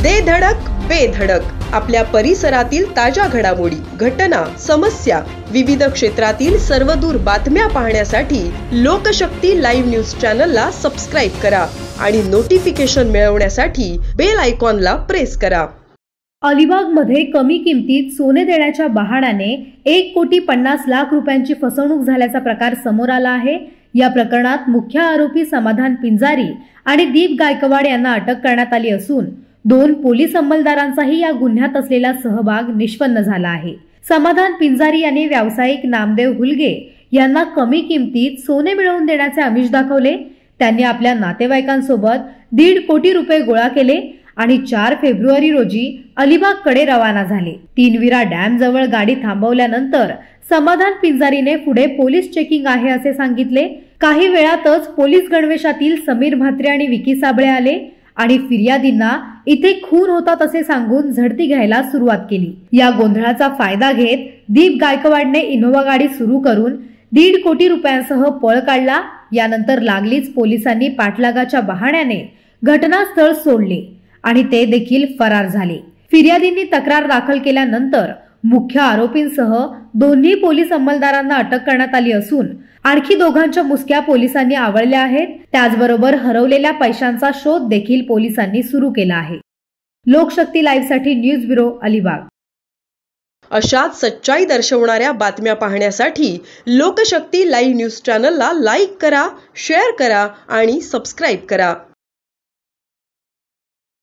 दे धडक बेधडक आपल्या परिसरातील ताज्या घडामोडी, घटना, समस्या, विविध क्षेत्रातील सर्वदूर बातम्या पाहण्यासाठी लोकशक्ती लाईव्ह न्यूज चॅनलला सबस्क्राईब करा आणि नोटिफिकेशन मिळवण्यासाठी बेल आयकॉनला प्रेस करा। अलिबागमध्ये कमी किमतीत सोने देण्याच्या बहाण्याने 1,50,00,000 रुपयांची फसवणूक झाल्याचा प्रकार समोर आला आहे। या प्रकरणात मुख्य आरोपी समाधान पिंजारी आणि दीप गायकवाड यांना अटक करण्यात आली असून 2 पोलीस अंमलदारांचाही या गुन्ह्यात असलेला सहभाग निष्पन्न झाला आहे। समाधान पिंजारी यांनी व्यावसायिक नामदेव हुलगे यांना कमी किमतीत सोने मिळवून देण्याचे आमिष दाखवले। त्यांनी आपल्या नातेवाईकांसोबत 1.5 कोटी रुपये गोळा केले आणि 4 फेब्रुवारी रोजी अलिबागकडे रवाना झाले। तीनविरा डॅम जवळ गाडी थांबवल्यानंतर समाधान पिंजारीने पुढे पोलीस चेकिंग आहे असे सांगितले। काही वेळातच पोलीस गणवेशातील समीर म्हात्रे आणि विकी साबळे आले आणि फिर्यादींना इथे खून होतात असे सांगून झडती घ्यायला सुरुवात केली। या गोंधळाचा फायदा घेत दीप गायकवाडने इनोवा गाडी सुरू करून 1.5 कोटी रुपयांसह पळ काढला। यानंतर लागलीच पोलिसांनी पाठलागाच्या बहाण्याने घटनास्थळ सोडले आणि ते देखील फरार झाले। फिर्यादींनी तक्रार दाखल केल्यानंतर मुख्य आरोपींसह दोन्ही पोलीस अंमलदारांना अटक करण्यात आली असून आणखी दोघांच्या मुसक्या पोलिसांनी आवळल्या आहेत। त्याचबरोबर हरवलेल्या पैशांचा शोध देखील पोलिसांनी सुरू केला आहे। लोकशक्ती लाईव्ह साठी न्यूज ब्युरो अलिबाग। अशाच सच्चाई दर्शवणाऱ्या बातम्या पाहण्यासाठी लोकशक्ती लाईव्ह न्यूज चॅनलला लाईक करा, शेअर करा आणि सबस्क्राईब करा।